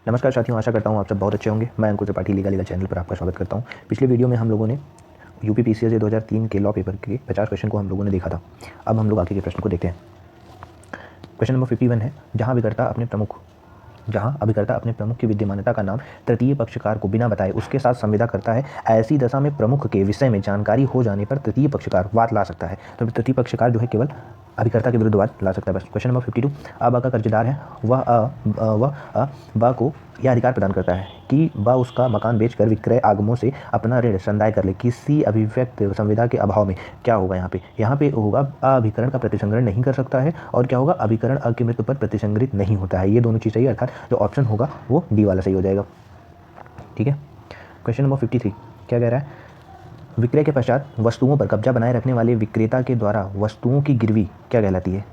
नमस्कार साथियों, आशा करता हूँ आप सब बहुत अच्छे होंगे। मैं अंकुर त्रिपाठी लीगल चैनल पर आपका स्वागत करता हूँ। पिछले वीडियो में हम लोगों ने यूपी पीसीएस 2003 के लॉ पेपर के 50 क्वेश्चन को हम लोगों ने देखा था। अब हम लोग आगे के प्रश्न को देखते हैं। क्वेश्चन नंबर 51 है, जहाँ अभिकर्ता अपने प्रमुख की विद्यमानता का नाम तृतीय पक्षकार को बिना बताए उसके साथ संविदा करता है, ऐसी दशा में प्रमुख के विषय में जानकारी हो जाने पर तृतीय पक्षकार वाद ला सकता है। तो तृतीय पक्षकार जो है केवल अभिकर्ता के विरुद्ध वाद ला सकता है बस। क्वेश्चन नंबर 52, अब का कर्जदार है, वह ब को यह अधिकार प्रदान करता है कि ब उसका मकान बेचकर विक्रय आगमों से अपना ऋण संदाय कर ले। किसी अभिव्यक्त संविदा के अभाव में क्या होगा? यहाँ पे होगा अभिकरण का प्रतिसंग्रहण नहीं कर सकता है, और क्या होगा? अभिकरण अ की मृत्यु पर प्रतिसंग्रहित नहीं होता है। ये दोनों चीज़ सही है, अर्थात जो ऑप्शन होगा वो डी वाला सही हो जाएगा। ठीक है। क्वेश्चन नंबर 53 क्या कह रहा है? विक्रय के पश्चात वस्तुओं पर कब्जा बनाए रखने वाले विक्रेता के द्वारा वस्तुओं की गिरवी क्या कहलाती है?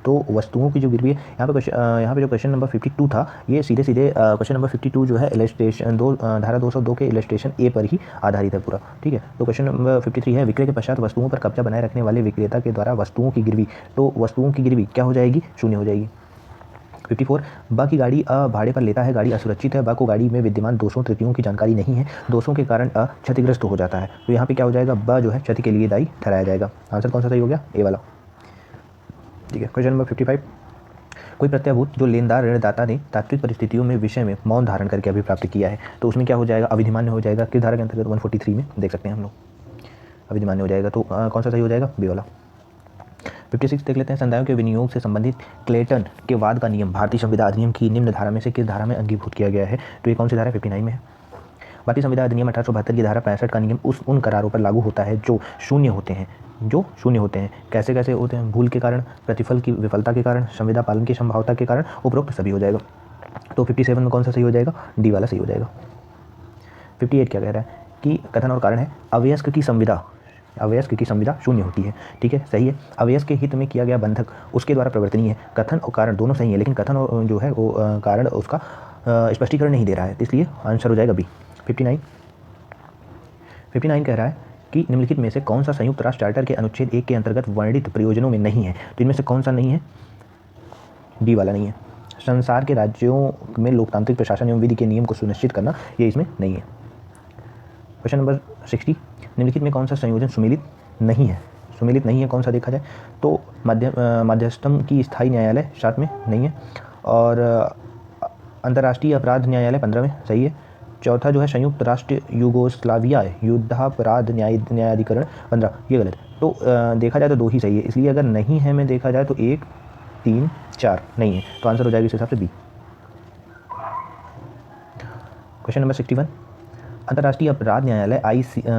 तो वस्तुओं की जो गिरवी है, यहाँ पे जो क्वेश्चन नंबर 52 था, ये सीधे क्वेश्चन नंबर 52 जो है इलस्ट्रेशन धारा 202 के इलस्ट्रेशन ए पर ही आधारित है पूरा। ठीक है। तो क्वेश्चन नंबर 53 है, विक्रय के पश्चात वस्तुओं पर कब्जा बनाए रखने वाले विक्रेता के द्वारा वस्तुओं की गिरवी। तो वस्तुओं की गिरवी क्या हो जाएगी? शून्य हो जाएगी। 54, ब की गाड़ी अ भाड़े पर लेता है, गाड़ी असुरक्षित है, ब को गाड़ी में विद्यमान दोषों त्रुटियों की जानकारी नहीं है, दोषों के कारण अ क्षतिग्रस्त हो जाता है। तो यहाँ पे क्या हो जाएगा? ब जो है क्षति के लिए दायी ठहराया जाएगा। आंसर कौन सा सही हो गया? ए वाला। ठीक है। क्वेश्चन नंबर 55, कोई प्रत्याभूत जो लेनदार ऋणदाता ने तात्विक परिस्थितियों में विषय में मौन धारण करके अभिप्राप्त किया है, तो उसमें क्या हो जाएगा? अविधिमान्य हो जाएगा। किस धारा के अंतर्गत? 143 में देख सकते हैं हम लोग, अविधिमान्य हो जाएगा। तो कौन सा सही हो जाएगा? बी वाला। 56 देख लेते हैं, संदायों के विनियोग से संबंधित क्लेटन के वाद का नियम भारतीय संविदा अधिनियम की निम्न धारा में से किस धारा में अंगीभूत किया गया है? तो ये कौन सी धारा? 59 में है। भारतीय संविदा अधिनियम 1872 की धारा 65 का नियम उन करारों पर लागू होता है जो शून्य होते हैं। कैसे कैसे होते हैं? भूल के कारण, प्रतिफल की विफलता के कारण, संविदा पालन की संभावना के कारण, उपरोक्त सभी हो जाएगा। तो 57 में कौन सा सही हो जाएगा? डी वाला सही हो जाएगा। 58 क्या कह रहा है कि कथन और कारण है, अवयस्क की संविदा शून्य होती है। ठीक है, सही है। अवयस्क के हित में किया गया बंधक उसके द्वारा प्रवर्तनीय है। कथन और कारण दोनों सही है, लेकिन कथन और जो है वो कारण उसका स्पष्टीकरण नहीं दे रहा है, इसलिए आंसर हो जाएगा बी। 59 कह रहा है कि निम्नलिखित में से कौन सा संयुक्त राष्ट्र चार्टर के अनुच्छेद 1 के अंतर्गत वर्णित प्रयोजनों में नहीं है? तो इनमें से कौन सा नहीं है? डी वाला नहीं है। संसार के राज्यों में लोकतांत्रिक प्रशासन एवं विधि के नियम को सुनिश्चित करना, ये इसमें नहीं है। क्वेश्चन नंबर 60, निम्नलिखित में कौन सा संयोजन सुमेलित नहीं है? कौन सा देखा जाए तो मध्यस्थम की स्थायी न्यायालय 7 में नहीं है, और अंतर्राष्ट्रीय अपराध न्यायालय 15 में सही है। चौथा जो है संयुक्त राष्ट्र यूगोस्लाविया युद्धापराध न्यायाधिकरण 15, ये गलत है। तो देखा जाए तो 2 ही सही है, इसलिए अगर नहीं है में देखा जाए तो 1, 3, 4 नहीं है, तो आंसर हो जाएगा इस हिसाब से बी। क्वेश्चन नंबर 61, अंतर्राष्ट्रीय अपराध न्यायालय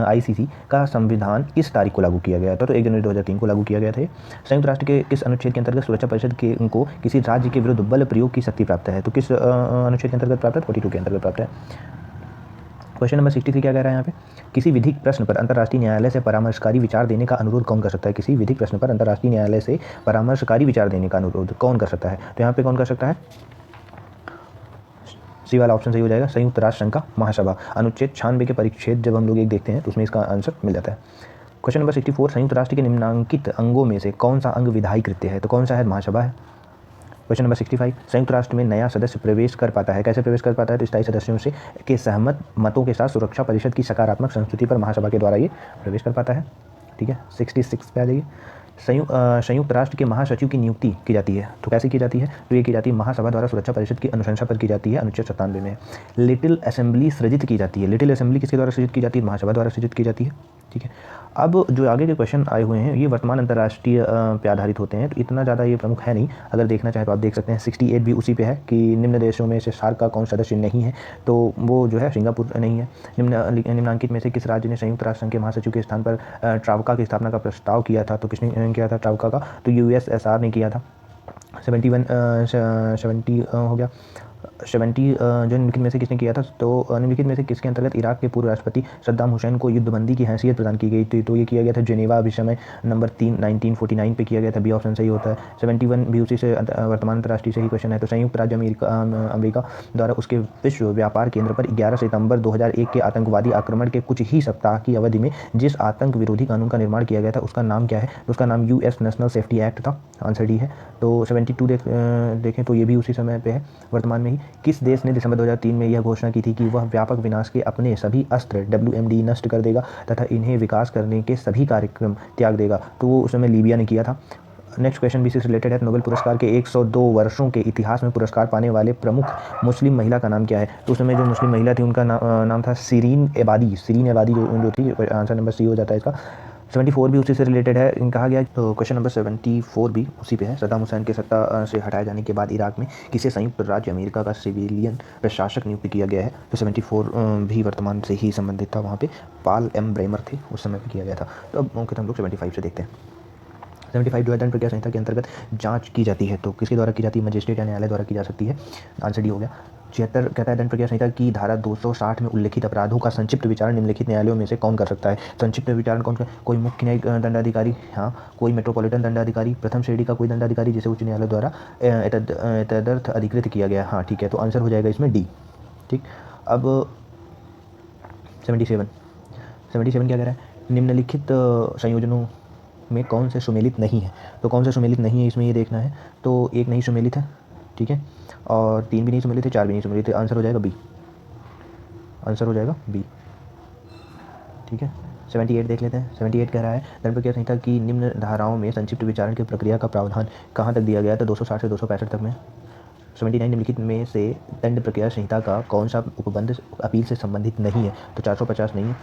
आईसीसी का संविधान किस तारीख को लागू किया गया था? तो 1 जनवरी 2003 को लागू किया गया था। संयुक्त राष्ट्र के किस अनुच्छेद के अंतर्गत सुरक्षा परिषद को किसी राज्य के विरुद्ध बल प्रयोग की शक्ति प्राप्त है? तो किस अनुच्छेद के अंतर्गत प्राप्त है? 42 के अंतर्गत प्राप्त है। क्वेश्चन नंबर 63 क्या कह रहा है यहाँ पे? किसी विधिक प्रश्न पर अंतर्राष्ट्रीय न्यायालय से परामर्शकारी विचार देने का अनुरोध कौन कर सकता है? किसी विधिक प्रश्न पर अंतर्राष्ट्रीय न्यायालय से परामर्शकारी विचार देने का अनुरोध कौन कर सकता है? तो यहाँ पे कौन कर सकता है? सी वाला ऑप्शन सही हो जाएगा, संयुक्त राष्ट्र संघ का महासभा। अनुच्छेद 96 के परिच्छेद जब हम लोग एक देखते हैं तो उसमें इसका आंसर मिल जाता है। क्वेश्चन नंबर 64, संयुक्त राष्ट्र के निम्नांकित अंगों में से कौन सा अंग विधायी कृत्य है? तो कौन सा है? महासभा है। क्वेश्चन नंबर 65, संयुक्त राष्ट्र में नया सदस्य प्रवेश कर पाता है, कैसे प्रवेश कर पाता है? तो स्थायी सदस्यों से के सहमत मतों के साथ सुरक्षा परिषद की सकारात्मक संस्तुति पर महासभा के द्वारा ये प्रवेश कर पाता है। ठीक है। 66 पे आ जाइए, संयुक्त राष्ट्र के महासचिव की नियुक्ति की जाती है, तो कैसे की जाती है? तो ये की जाती है महासभा द्वारा सुरक्षा परिषद की अनुशंसा पर की जाती है, अनुच्छेद 97 में। लिटिल असेंबली सृजित की जाती है, लिटिल असेंबली किसके द्वारा सृजित की जाती है? महासभा द्वारा सृजित की जाती है। ठीक है। अब जो आगे के क्वेश्चन आए हुए हैं ये वर्तमान अंतर्राष्ट्रीय पे आधारित होते हैं, तो इतना ज़्यादा ये प्रमुख है नहीं। अगर देखना चाहें तो आप देख सकते हैं। 68 भी उसी पे है कि निम्न देशों में से सार्क का कौन सदस्य नहीं है? तो वो जो है सिंगापुर नहीं है। निम्नांकित में से किस राज्य ने संयुक्त राष्ट्र संघ के महासचिव के स्थान पर ट्रावका की स्थापना का प्रस्ताव किया था? तो किसने किया था ट्रावका का? तो यूएसएसआर ने किया था। 70 हो गया। 70 जो निम्नलिखित में से किसने किया था? तो निम्नलिखित में से किसके अंतर्गत इराक के पूर्व राष्ट्रपति सद्दाम हुसैन को युद्धबंदी की हैसियत प्रदान की गई थी? तो ये किया गया था जेनेवा अभिसमय नंबर 3 1949 पे किया गया था। बी ऑप्शन सही होता है। 71 भी उसी से वर्तमान अंतर्राष्ट्रीय से ही क्वेश्चन है। तो संयुक्त राज्य अमेरिका द्वारा उसके विश्व व्यापार केंद्र पर 11 सितंबर 2001 के आतंकवादी आक्रमण के कुछ ही सप्ताह की अवधि में जिस आतंक विरोधी कानून का निर्माण किया गया था उसका नाम क्या है? तो उसका नाम यूएस नेशनल सेफ्टी एक्ट था। आंसर डी है। तो 72 देखें तो ये भी उसी समय पे है, वर्तमान में ही। किस देश ने दिसंबर 2003 में यह घोषणा की थी कि वह व्यापक विनाश के अपने सभी अस्त्र WMD नष्ट कर देगा तथा इन्हें विकास करने के सभी कार्यक्रम त्याग देगा? तो वो उस समय लीबिया ने किया था। नेक्स्ट क्वेश्चन भी से रिलेटेड है। नोबेल पुरस्कार के 102 वर्षों के इतिहास में पुरस्कार पाने वाले प्रमुख मुस्लिम महिला का नाम क्या है? तो उस समय जो मुस्लिम महिला थी उनका नाम था शिरीन एबादी। शिरीन एबादी जो थी, आंसर नंबर सी हो जाता है इसका। 74 भी उसी से रिलेटेड है, कहा गया। तो क्वेश्चन नंबर 74 भी उसी पे है। सद्दाम हुसैन के सत्ता से हटाए जाने के बाद इराक में किसे संयुक्त राज्य अमेरिका का सिविलियन प्रशासक नियुक्त किया गया है? तो 74 भी वर्तमान से ही संबंधित था। वहाँ पे पाल एम ब्रेमर थे, उस समय पे किया गया था। तो अब मुख्यतः हम लोग 75 से देखते हैं। 75 जो है दंड प्रक्रिया संहिता के अंतर्गत जांच की जाती है, तो किसके द्वारा की जाती है? मजिस्ट्रेट या न्यायालय द्वारा की जा सकती है। आंसर डी हो गया। 76 कहता है दंड प्रक्रिया संहिता की धारा 260 में उल्लिखित अपराधों का संक्षिप्त विचारण निम्नलिखित न्यायालयों में से कौन कर सकता है? संक्षिप्त विचारण कौन? कोई मुख्य न्यायिक दंडाधिकारी, हाँ, कोई मेट्रोपॉलिटन दंडाधिकारी, प्रथम श्रेणी का कोई दंडाधिकारी जिसे उच्च न्यायालय द्वारा तदर्थ अधिकृत किया गया। हाँ ठीक है, तो आंसर हो जाएगा इसमें डी। ठीक, अब 77 क्या कह रहा है? निम्नलिखित संयोजनों में कौन से सुमेलित नहीं है? तो कौन से सुमेलित नहीं है इसमें ये देखना है। तो एक नहीं सुमेलित है, ठीक है, और 3 भी नहीं सुमेलित है, 4 भी नहीं सुमेलित है। आंसर हो जाएगा बी। आंसर हो जाएगा बी, ठीक है। 78 देख लेते हैं। 78 कह रहा है दंड प्रक्रिया संहिता की निम्न धाराओं में संक्षिप्त विचारण की प्रक्रिया का प्रावधान कहाँ तक दिया गया है? तो 260 से 265 तक में। 79 निम्नलिखित में से दंड प्रक्रिया संहिता का कौन सा उपबंध अपील से संबंधित नहीं है? तो 450 नहीं है।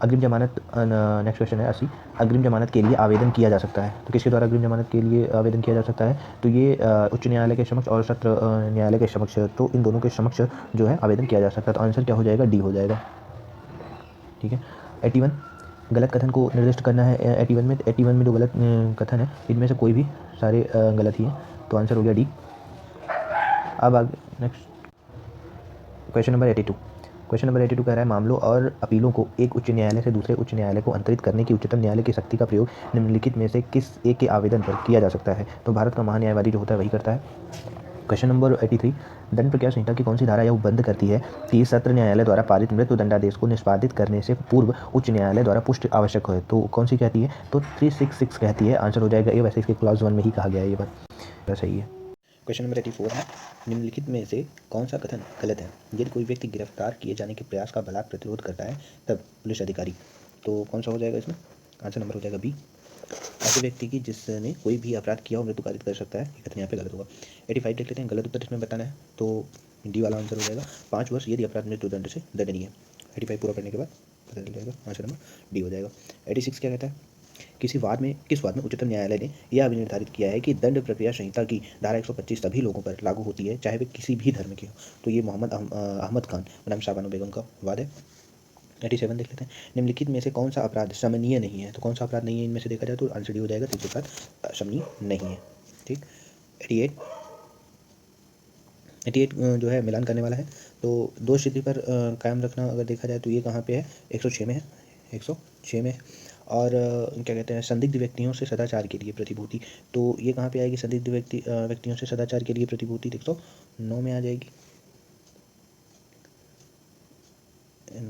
अग्रिम जमानत, नेक्स्ट क्वेश्चन है 80। अग्रिम जमानत के लिए आवेदन किया जा सकता है, तो किसके द्वारा अग्रिम जमानत के लिए आवेदन किया जा सकता है? तो ये उच्च न्यायालय के समक्ष और सत्र न्यायालय के समक्ष, तो इन दोनों के समक्ष जो है आवेदन किया जा सकता है। तो आंसर क्या हो जाएगा? डी हो जाएगा, ठीक है। 81 गलत कथन को निर्दिष्ट करना है। 81 में जो गलत कथन है इनमें से कोई भी सारे गलत ही हैं, तो आंसर हो गया डी। अब आगे next question number 82। Question number 82 कह रहा है मामलों और अपीलों को एक उच्च न्यायालय से दूसरे उच्च न्यायालय को अंतरित करने की उच्चतम न्यायालय की शक्ति का प्रयोग निम्नलिखित में से किस एक के आवेदन पर किया जा सकता है? तो भारत का महान्यायवादी जो होता है वही करता है। क्वेश्चन नंबर 83 दंड प्रक्रिया संहिता की कौन सी धारा यह उपबंध करती है कि सत्र न्यायालय द्वारा पारित मृत्यु दंडादेश को निष्पादित करने से पूर्व उच्च न्यायालय द्वारा पुष्टि आवश्यक है? तो कौन सी कहती है? तो 366 कहती है। आंसर हो जाएगा ए। वैसे इसके क्लॉज 1 में ही कहा गया है ये बात, सही है। क्वेश्चन नंबर 84 है निम्नलिखित में से कौन सा कथन गलत है? यदि कोई व्यक्ति गिरफ्तार किए जाने के प्रयास का बलात् प्रतिरोध करता है तब पुलिस अधिकारी, तो कौन सा हो जाएगा इसमें? आंसर नंबर हो जाएगा बी। ऐसे व्यक्ति की जिसने कोई भी अपराध किया हो मृत्यु कारित कर सकता है, ये कथन यहाँ पे गलत होगा। 85 देख लेते हैं, गलत उत्तर इसमें बताना है, तो डी वाला आंसर हो जाएगा। 5 वर्ष यदि अपराध मृत्यु दंड से दंडनीय है। 85 पूरा करने के बाद पता चल जाएगा, आंसर नंबर डी हो जाएगा। 86 क्या कहता है? किस वाद में उच्चतम न्यायालय ने यह अभिनिर्धारित किया है कि दंड प्रक्रिया संहिता की धारा 125 सभी लोगों पर लागू होती है, चाहे वे किसी भी धर्म के हो? तो ये मोहम्मद अहमद खान बनाम शाहबानो बेगम का वाद है। 87 देख लेते हैं। निम्नलिखित में से कौन सा अपराध शमनीय नहीं है? तो कौन सा अपराध नहीं है इनमें से देखा जाए तो आंसर डी हो जाएगा। 307 शमनीय नहीं है, ठीक। 88 जो है मिलान करने वाला है, तो दो स्थिति पर कायम रखना अगर देखा जाए तो ये कहाँ पे है? 106 में है, 106 में है। और क्या कहते हैं, संदिग्ध व्यक्तियों से सदाचार के लिए प्रतिभूति, तो ये कहाँ पे आएगी? संदिग्ध व्यक्तियों से सदाचार के लिए प्रतिभूति 109 में आ जाएगी,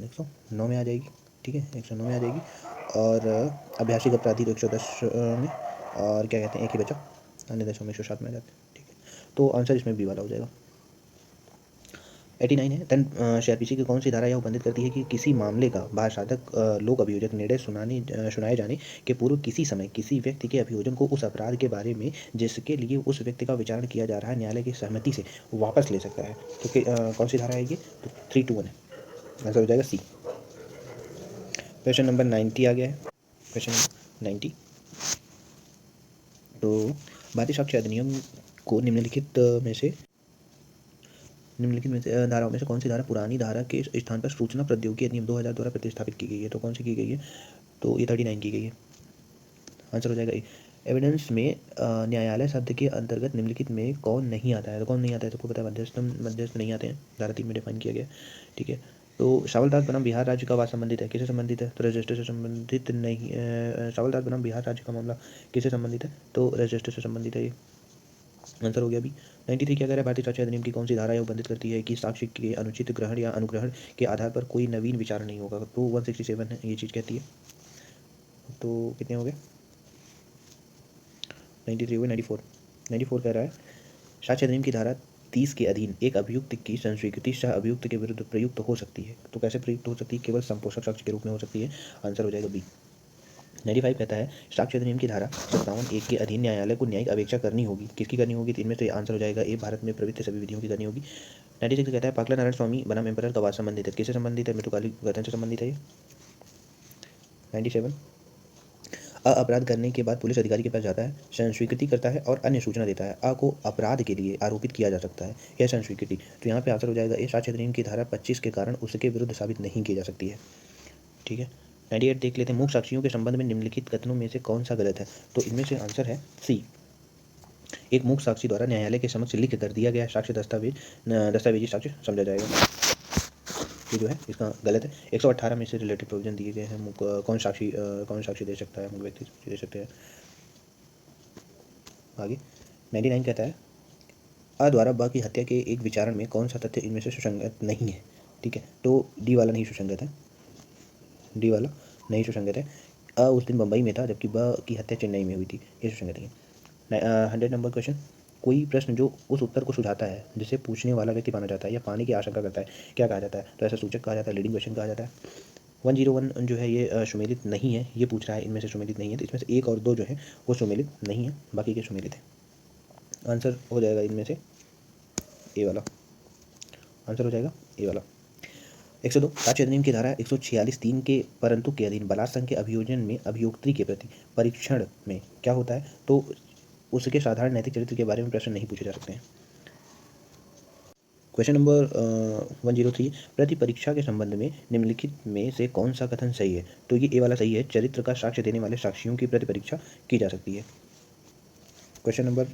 109 में आ जाएगी, ठीक है, 109 में आ जाएगी। और अभ्यासिक अपराधी तो 110 में, और क्या कहते हैं एक ही बचा, अन्य देशों में 107 में आ जाते हैं, ठीक है। तो आंसर इसमें बी वाला हो जाएगा। 89 है तन सीआरपीसी की कौन सी धारा यह उपबंधित करती है कि किसी मामले का बाहर साधक लोक अभियोजक निर्णय सुनाए जाने के पूर्व किसी समय किसी व्यक्ति के अभियोजन को उस अपराध के बारे में जिसके लिए उस व्यक्ति का विचारण किया जा रहा है न्यायालय की सहमति से वापस ले सकता है? तो कौन सी धारा है ये? तो 321 है, आंसर हो जाएगा सी। क्वेश्चन नंबर 90 आ गया है। क्वेश्चन नंबर 90, तो भारतीय साक्ष्य अधिनियम को निम्नलिखित में से धाराओं में से कौन सी धारा पुरानी धारा के स्थान पर सूचना प्रौद्योगिकी अधिनियम 2000 द्वारा प्रतिस्थापित की गई है? तो कौन सी की गई है? तो ये 39 की गई है, आंसर हो जाएगा ए। एविडेंस में न्यायालय शब्द के अंतर्गत निम्नलिखित में कौन नहीं आता है? तो कौन नहीं आता है? सबको पता है, मध्यस्थ नहीं आते हैं, धारा 3 में डिफाइन किया गया, ठीक है। तो सावलदास बनाम बिहार राज्य का वाद संबंधित है, किससे संबंधित है? तो रजिस्टर से संबंधित नहीं। सावलदास बनाम बिहार राज्य का मामला किससे संबंधित है? तो रजिस्टर से संबंधित है, ये आंसर हो गया अभी। 93 क्या कह रहा है? भारतीय साक्ष्य अधिनियम की कौन सी धारा यह उपबंधित करती है कि साक्ष्य के अनुचित ग्रहण या अनुग्रहण के आधार पर कोई नवीन विचार नहीं होगा? तो 167 है, ये चीज़ कहती है। तो कितने हो गए? 93 हो गए। 94 कह रहा है साक्ष्य अधिनियम की धारा 30 के अधीन एक अभियुक्त की संस्वीकृति सह अभियुक्त के विरुद्ध प्रयुक्त हो सकती है। तो कैसे प्रयुक्त हो सकती है? केवल संपोषक साक्ष्य के रूप में हो सकती है। आंसर हो जाएगा बी। 95 कहता है साक्ष्य अधिनियम की धारा 57(1) के अधीन न्यायालय को न्यायिक अपेक्षा करनी होगी। किसकी करनी होगी? तो इनमें से आंसर हो जाएगा ए, भारत में प्रवृत्त सभी विधियों की करनी होगी। 96 कहता है पाकला नारायण स्वामी बनाम एम्परर का वाद संबंधित है। किससे संबंधित है? मृतकालिक गठन से संबंधित है ये। 97 अपराध करने के बाद पुलिस अधिकारी के पास जाता है, संस्वीकृति करता है और अन्य सूचना देता है। को अपराध के लिए आरोपित किया जा सकता है, यह संस्वीकृति। तो यहाँ पे आंसर हो जाएगा ए, साक्ष्य अधिनियम की धारा 25 के कारण उसके विरुद्ध साबित नहीं की जा सकती है। ठीक है। 98 देख लेते हैं, मूक साक्षियों के संबंध में निम्नलिखित कथनों में से कौन सा गलत है? तो इनमें से आंसर है सी। एक मूक साक्षी द्वारा न्यायालय के समक्ष लिख कर दिया गया साक्ष्य दस्तावेजी साक्ष्य समझा जाएगा। ये जो है इसका गलत है। 118 में से रिलेटेड प्रोविजन दिए गए हैं। कौन साक्षी दे सकता है? मूक व्यक्ति साक्षी दे सकते हैं। आगे 99 कहता है अ द्वारा ब की हत्या के एक विचारण में कौन सा तथ्य इनमें से सुसंगत नहीं है? ठीक है, तो डी वाला नहीं सुसंगत है। डी वाला नहीं सुसंगत है। अ उस दिन बम्बई में था जबकि ब की हत्या चेन्नई में हुई थी, ये सुसंगत है। 100 नंबर क्वेश्चन, कोई प्रश्न जो उस उत्तर को सुझाता है जिसे पूछने वाला व्यक्ति माना जाता है या पाने की आशंका करता है, क्या कहा जाता है? तो ऐसा सूचक कहा जाता है, लीडिंग क्वेश्चन कहा जाता है। 101 जो है ये सुमेलित नहीं है, ये पूछ रहा है इनमें से सुमेलित नहीं है, तो इसमें से 1 और 2 जो है वो सुमेलित नहीं है, बाकी के सुमेलित है। आंसर हो जाएगा इनमें से ए वाला। आंसर हो जाएगा ए वाला। 102 साक्ष्य अधिनियम की धारा 146(3) के परंतु के अधीन बलात्संग के अभियोजन में अभियोक्त्री के प्रति परीक्षण में क्या होता है? तो उसके साधारण नैतिक चरित्र के बारे में प्रश्न नहीं पूछे जा सकते हैं। क्वेश्चन नंबर 103, प्रति परीक्षा के संबंध में निम्नलिखित में से कौन सा कथन सही है? तो ये ए वाला सही है, चरित्र का साक्ष्य देने वाले साक्षियों की प्रति परीक्षा की जा सकती है। क्वेश्चन नंबर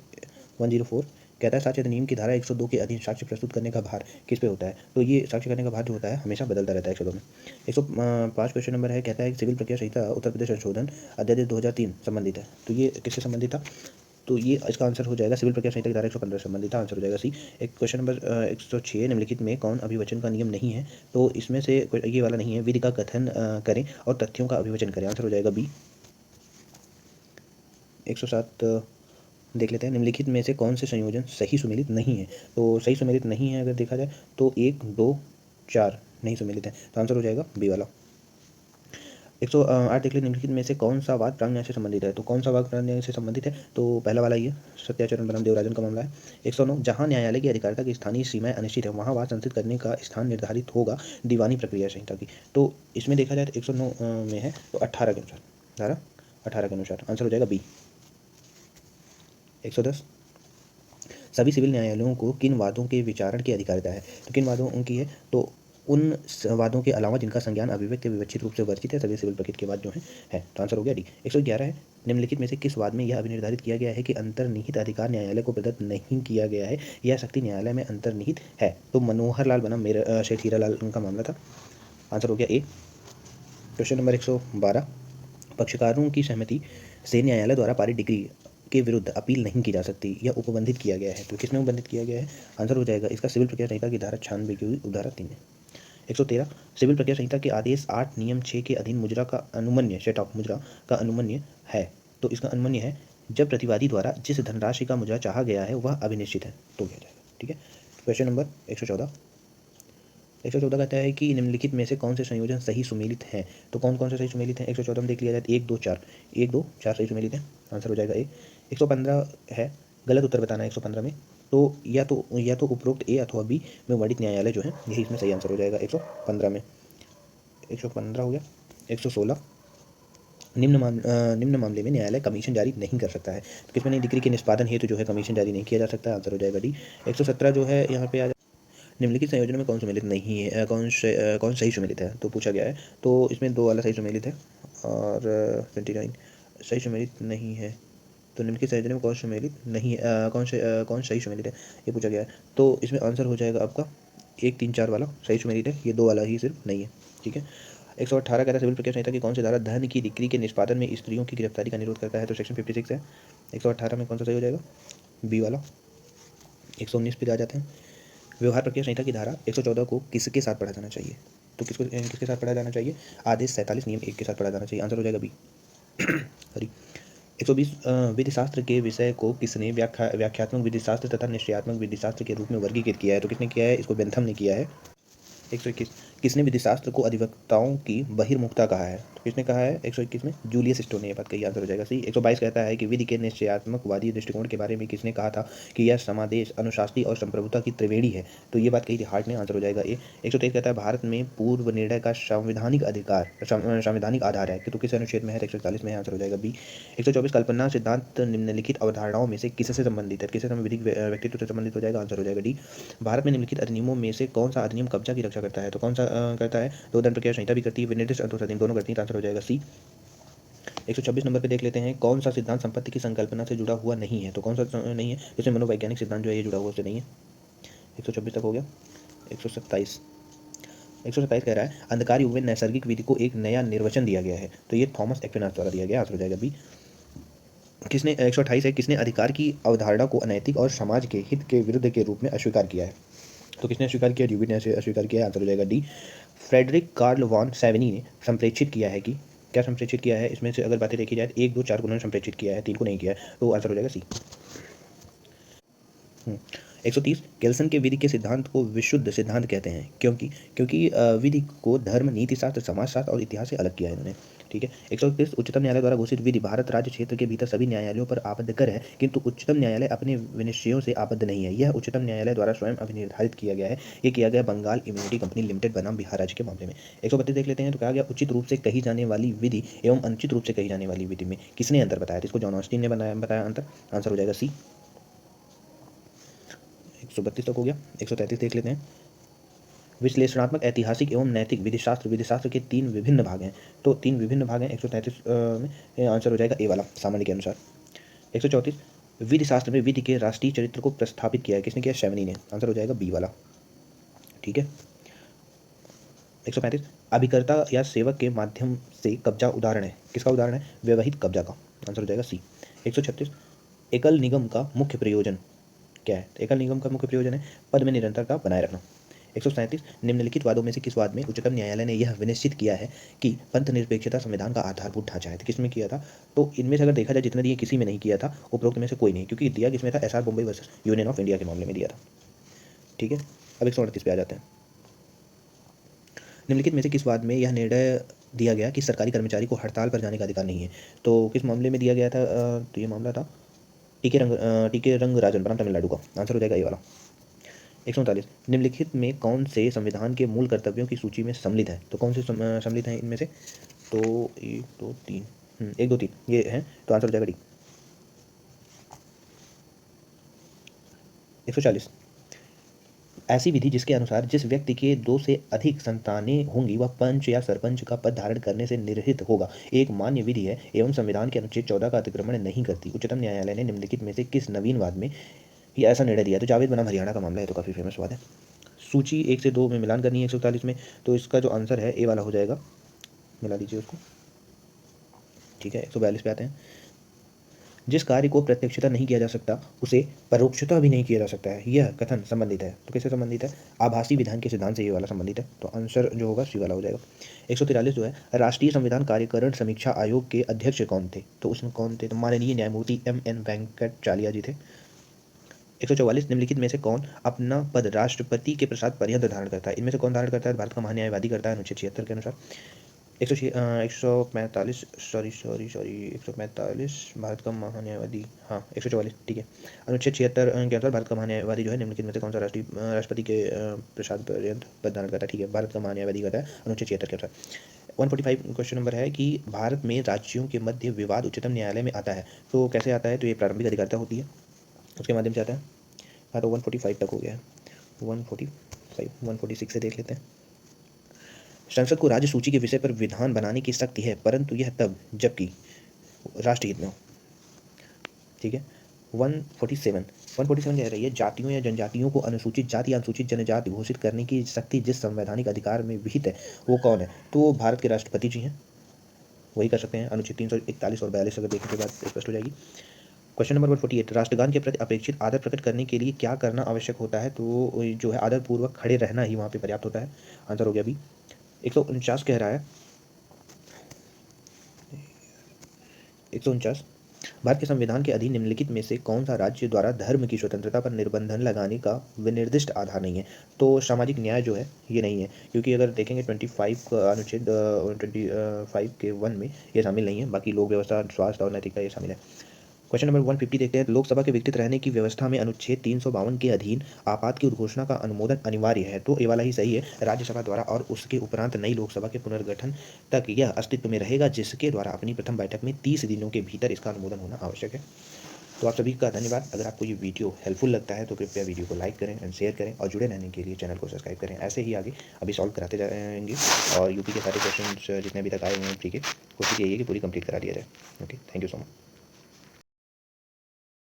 104 कहता है साक्ष्य अधिनियम की धारा 102 के अधीन साक्ष्य प्रस्तुत करने का भार किस पे होता है? तो ये साक्ष्य करने का भार जो होता है हमेशा बदलता रहता है 102 में। 105 क्वेश्चन नंबर है, कहता है सिविल प्रक्रिया संहिता उत्तर प्रदेश संशोधन अध्यादेश 2003 संबंधित है। तो ये किससे संबंधित था? तो ये इसका आंसर हो जाएगा सिविल प्रक्रिया संहिता की धारा 115 से संबंधित था। आंसर हो जाएगा सी। एक क्वेश्चन नंबर 106, निम्नलिखित में कौन अभिवचन का नियम नहीं है? तो इसमें से ये वाला नहीं है, विधि का कथन करें और तथ्यों का अभिवचन करें। आंसर हो जाएगा बी। 107 देख लेते हैं, निम्नलिखित में से कौन से संयोजन सही सुमेलित नहीं है? तो सही सुमेलित नहीं है अगर देखा जाए तो 1, 2, 4 नहीं सुमेलित है, तो आंसर हो जाएगा बी वाला। 108 देख लें, निम्नलिखित में से कौन सा वाद प्रांग न्याय से संबंधित है? तो कौन सा वाद प्रांग न्याय से संबंधित है? तो पहला वाला ये सत्याचरण बनाम देवराजन का मामला है। 109 जहां न्यायालय की अधिकारिता की स्थानीय सीमाएं अनिश्चित है वहां वाद संस्थित करने का स्थान निर्धारित होगा दीवानी प्रक्रिया संहिता की। तो इसमें देखा जाए तो 109 में है, तो 18 के अनुसार, धारा 18 के अनुसार आंसर हो जाएगा बी। 110 सभी सिविल न्यायालयों को किन वादों के विचारण की अधिकारिता है? तो किन वादों उनकी है? तो उन वादों के अलावा जिनका संज्ञान अभिव्यक्त विवक्षित रूप से वर्जित है, सभी सिविल प्रकृति के बाद जो है। तो आंसर हो गया डी। 111 है, निम्नलिखित में से किस वाद में यह अभिनिर्धारित किया गया है कि अंतर्निहित अधिकार न्यायालय को प्रदत्त नहीं किया गया है, यह शक्ति न्यायालय में अंतर्निहित है? तो मनोहर लाल बनाम सेठ हीरालाल उनका मामला था। आंसर हो गया ए। क्वेश्चन नंबर 112, पक्षकारों की सहमति से न्यायालय द्वारा पारित डिग्री के विरुद्ध अपील नहीं की जा सकती, यह उपबंधित किया गया है। तो किसमें उपबंधित किया गया है? आंसर हो जाएगा इसका सिविल प्रक्रिया संहिता की धारा 96 की उपधारा 3 है। 113 सिविल प्रक्रिया संहिता के आदेश 8 नियम 6 के अधीन मुजरा का अनुमन्य सेट ऑफ मुजरा का अनुमन्य है। तो इसका अनुमन्य है जब प्रतिवादी द्वारा जिस धनराशि का मुजरा चाहा गया है वह अभिनिश्चित है तो किया जाएगा। ठीक है। क्वेश्चन नंबर 114 कहता है कि निम्नलिखित में से कौन से संयोजन सही सुमेलित हैं? तो कौन कौन से सही सुमेलित हैं? 114 में देख लिया जाए 1, 2, 4 1, 2, 4 सही सुमेलित है। आंसर हो जाएगा ए। 115 है, गलत उत्तर बताना है 115 में, तो या तो उपरोक्त ए अथवा बी में वर्णित न्यायालय जो है यही इसमें सही आंसर हो जाएगा 115 में। 115 हो गया। 116 निम्न मामले में न्यायालय कमीशन जारी नहीं कर सकता है। तो किसमें नहीं? डिग्री के निष्पादन हेतु जो है कमीशन जारी नहीं किया जा सकता है। आंसर हो जाएगा डी। 117 जो है यहाँ पे निम्नलिखित संयोजनों में कौन सुमेलित नहीं है, कौन सही सुमेलित है? तो पूछा गया है, तो इसमें 2 वाला सही सुमेलित है और 29 सही सुमेलित नहीं है। तो निम्नलिखित संयोजनों में कौन सुमेलित नहीं है, कौन सही सुमेलित है, ये पूछा गया है। तो इसमें आंसर हो जाएगा आपका 1, 3, 4 वाला सही सुमेलित है, ये 2 वाला ही सिर्फ नहीं है। ठीक है। 118 कहता है सिविल प्रक्रिया संहिता की कौन सी धारा धन की डिग्री के निष्पादन में स्त्रियों की गिरफ्तारी का निरोध करता है? तो सेक्शन 56 है। 118 में कौन सा सही हो जाएगा? बी वाला। 119 पे आ जाते हैं, व्यवहार प्रक्रिया संहिता की धारा 114 को किसके साथ पढ़ा जाना चाहिए? तो किसके साथ पढ़ा जाना चाहिए? आदेश 47 नियम 1 के साथ पढ़ा जाना चाहिए। आंसर हो जाएगा बी। सॉरी 120 विधिशास्त्र के विषय को किसने व्याख्यात्मक विधिशास्त्र तथा निश्चयात्मक विधिशास्त्र के रूप में वर्गीकृत किया है? तो किसने किया है? इसको बेंथम ने किया है। 121 किसने विधिशास्त्र को अधिवक्ताओं की बहिर्मुखता कहा है? तो किसने कहा है 121 में? जूलियस स्टोर ने। ये बात कही, आंसर हो जाएगा सी। 122 कहता है कि विधि के निश्चयात्मकवादी दृष्टिकोण के बारे में किसने कहा था कि यह समादेश, अनुशासनी और संप्रभुता की त्रिवेणी है? तो ये बात कही थी हार्ट ने। आंसर हो जाएगा ए। 123 कहता है भारत में पूर्व निर्णय का संवैधानिक अधिकार संवैधानिक आधार है, तो किस अनुच्छेद में है? 141 में है। आंसर हो जाएगा बी। 124 कल्पना सिद्धांत निम्नलिखित अवधारणाओं में से किससे संबंधित है? किससे विधिक व्यक्तित्व से संबंधित हो जाएगा? आंसर हो जाएगा डी। भारत में निम्नलिखित अधिनियमों में से कौन सा अधिनियम कब्जा की रक्षा करता है? तो कौन सा करता है? तो दंड प्रक्रिया संहिता भी करती है, विनिर्दिष्ट अंतोष अधिनियम दोनों करती है। तो आंसर हो जाएगा सी। 126 नंबर पे देख लेते हैं, कौन सा सिद्धांत संपत्ति की संकल्पना से जुड़ा हुआ नहीं है? तो कौन सा नहीं है? इसमें मनोवैज्ञानिक सिद्धांत जो है ये जुड़ा हुआ उससे नहीं है। 126 तक हो गया। 127 कह रहा है अंधकार युग में नैसर्गिक विधि को एक नया निर्वचन दिया गया है, तो ये थॉमस एक्विनास द्वारा दिया गया। आंसर हो जाएगा बी। किसने 128 है किसने अधिकार की अवधारणा को अनैतिक और समाज के हित के विरुद्ध के रूप में अस्वीकार किया है? तो किसने अस्वीकार किया? ड्यूविट ने अस्वीकार किया। आंसर हो जाएगा डी। फ्रेडरिक कार्ल वॉन सेवेनी ने संप्रेषित किया है कि क्या संप्रेषित किया है? इसमें से अगर बातें देखी जाए 1, 2, 4 को उन्होंने संप्रेषित किया है, 3 को नहीं किया है, तो आंसर हो जाएगा सी। 130 केल्सन के विधि के सिद्धांत को विशुद्ध सिद्धांत कहते हैं क्योंकि विधि को धर्म, नीति शास्त्र, समाजशास्त्र और इतिहास से अलग किया है इन्होंने। ठीक है। 131 उच्चतम न्यायालय द्वारा घोषित विधि भारत राज्य क्षेत्र के भीतर सभी न्यायालयों पर आबद्ध कर है, किंतु उच्चतम न्यायालय अपने विनिश्चयों से आबद्ध नहीं है। यह उच्चतम न्यायालय द्वारा स्वयं अभिनिर्धारित किया गया है। ये किया गया बंगाल इम्यूनिटी कंपनी लिमिटेड बनाम बिहार राज्य के मामले में। 132 देख लेते हैं, तो कहा गया उचित रूप से कही जाने वाली विधि एवं अनुचित रूप से कही जाने वाली विधि में किसने अंतर बताया? तो इसको जॉन ऑस्टिन ने बताया अंतर। आंसर हो जाएगा सी। 132 तक हो गया। 133 देख लेते हैं, विश्लेषणात्मक, ऐतिहासिक एवं नैतिक विधिशास्त्र के 3 विभिन्न भाग हैं। तो 3 विभिन्न भाग हैं 133 में। आंसर हो जाएगा ए वाला, सामान्य के अनुसार। 134 विधिशास्त्र में विधि के राष्ट्रीय चरित्र को प्रस्थापित किया है, किसने किया? शेवनी ने। आंसर हो जाएगा बी वाला। ठीक है। 135 अभिकर्ता या सेवक के माध्यम से कब्जा उदाहरण है, किसका उदाहरण है? व्यवहित कब्जा का। आंसर हो जाएगा सी। 136 एकल निगम का मुख्य प्रयोजन क्या है? एकल निगम का मुख्य प्रयोजन है पद में निरंतरता बनाए रखना। 137 निम्नलिखित वादों में से किस वाद में उच्चतम न्यायालय ने यह विनिश्चित किया है कि पंथ निरपेक्षता संविधान का आधारभूत ढांचा है? तो किसमें किया था? तो इनमें से अगर देखा जाए जितने दिए किसी में नहीं किया था, उपरोक्त में से कोई नहीं, क्योंकि दिया किसमें था? SR Bombay versus union of India के मामले में दिया था। ठीक है। अब 138 पे आ जाते हैं, निम्नलिखित में से किस वाद में यह निर्णय दिया गया कि सरकारी कर्मचारी को हड़ताल पर जाने का अधिकार नहीं है? तो किस मामले में दिया गया था? तो ये मामला था टीके रंगराजन बनाम तमिलनाडु का। आंसर हो जाएगा ये वाला। 139 निम्नलिखित में कौन से संविधान के मूल कर्तव्यों की सूची में सम्मिलित है? तो कौन से सम्मिलित हैं इनमें से? तो 1, 2, 3 1, 2, 3 ये हैं, तो आंसर हो जाएगा डी। 140 ऐसी विधि जिसके अनुसार जिस व्यक्ति के 2 से अधिक संतानें होंगी वह पंच या सरपंच का पद धारण करने से निर्रहित होगा, एक मान्य विधि है एवं संविधान के अनुच्छेद 14 का अतिक्रमण नहीं करती। उच्चतम न्यायालय ने निम्नलिखित में से किस नवीन वाद में ये ऐसा निर्णय दिया? तो जावेद बनाम हरियाणा का मामला है, तो काफ़ी फेमस वाद है। सूची 1 से 2 में मिलान करनी है 141 में, तो इसका जो आंसर है ए वाला हो जाएगा, मिला दीजिए उसको। ठीक है। 142 पे आते हैं, जिस कार्य को प्रत्यक्षता नहीं किया जा सकता उसे परोक्षता भी नहीं किया जा सकता है, यह कथन संबंधित है। तो किससे संबंधित है? आभासी विधान के सिद्धांत से ये वाला संबंधित है, तो आंसर जो होगा सी वाला हो जाएगा। 143 जो है राष्ट्रीय संविधान कार्यकरण समीक्षा आयोग के अध्यक्ष कौन थे? तो उसमें कौन थे? तो माननीय न्यायमूर्ति M.N. वेंकटचालिया जी थे। 144 निम्नलिखित में से कौन अपना पद राष्ट्रपति के प्रसाद पर्यंत धारण करता है? इनमें से कौन धारण करता है? भारत का महान्यायवादी करता है अनुच्छेद 76 के अनुसार। 145 145 भारत का महान्यायवादी, हाँ 144 ठीक है। अनुच्छेद 76 के अनुसार भारत का महान्यायवादी जो है निम्नलिखित में से कौन सा राष्ट्रपति के प्रसाद पर्यंत पद धारण करता है? ठीक है, भारत का महान्यायवादी करता है अनुच्छेद 76 के अनुसार। 145 क्वेश्चन नंबर है कि भारत में राज्यों के मध्य विवाद उच्चतम न्यायालय में आता है, तो कैसे आता है? तो ये प्रारंभिक अधिकारिता होती है, उसके माध्यम से आता है। हाँ, तो 145 तक हो गया है। 145 146 से देख लेते हैं, संसद को राज्य सूची के विषय पर विधान बनाने की शक्ति है, परंतु यह तब जबकि राष्ट्रहित में हो। ठीक है। 147 कह रही है जातियों या जनजातियों को अनुसूचित जाति या अनुसूचित जनजाति घोषित करने की शक्ति जिस संवैधानिक अधिकार में विहित है वो कौन है? तो वो भारत के राष्ट्रपति जी हैं, वही कर सकते हैं। अनुच्छेद 341 और 42 अगर देखने के बाद स्पष्ट हो जाएगी। क्वेश्चन नंबर 148 राष्ट्रगान के प्रति अपेक्षित आदर प्रकट करने के लिए क्या करना आवश्यक होता है? तो जो है आदरपूर्वक खड़े रहना ही वहाँ पे पर्याप्त होता है। आंसर हो गया अभी। 149 कह रहा है 149 भारत के संविधान के अधीन निम्नलिखित में से कौन सा राज्य द्वारा धर्म की स्वतंत्रता पर निर्बंधन लगाने का विनिर्दिष्ट आधार नहीं है? तो सामाजिक न्याय जो है ये नहीं है, क्योंकि अगर देखेंगे 25 का अनुच्छेद 25 के 1 में ये शामिल नहीं है। बाकी लोक व्यवस्था, स्वास्थ्य और नैतिकता ये शामिल है। क्वेश्चन नंबर 150 देखते हैं। लोकसभा के विकसित रहने की व्यवस्था में अनुच्छेद 352 के अधीन आपात की उद्घोषणा का अनुमोदन अनिवार्य है। तो ये वाला ही सही है। राज्यसभा द्वारा और उसके उपरांत नई लोकसभा के पुनर्गठन तक यह अस्तित्व में रहेगा, जिसके द्वारा अपनी प्रथम बैठक में 30 दिनों के भीतर इसका अनुमोदन होना आवश्यक है। तो आप सभी का धन्यवाद। अगर आपको ये वीडियो हेल्पफुल लगता है तो कृपया वीडियो को लाइक करें एंड शेयर करें, और जुड़े रहने के लिए चैनल को सब्सक्राइब करें। ऐसे ही आगे अभी सॉल्व कराते जाएंगे, और यूपी के सारे क्वेश्चन जितने अभी तक आए हुए हैं फ्री के, कोशिश यही है कि पूरी कंप्लीट करा दिया जाए। Okay, thank you so much.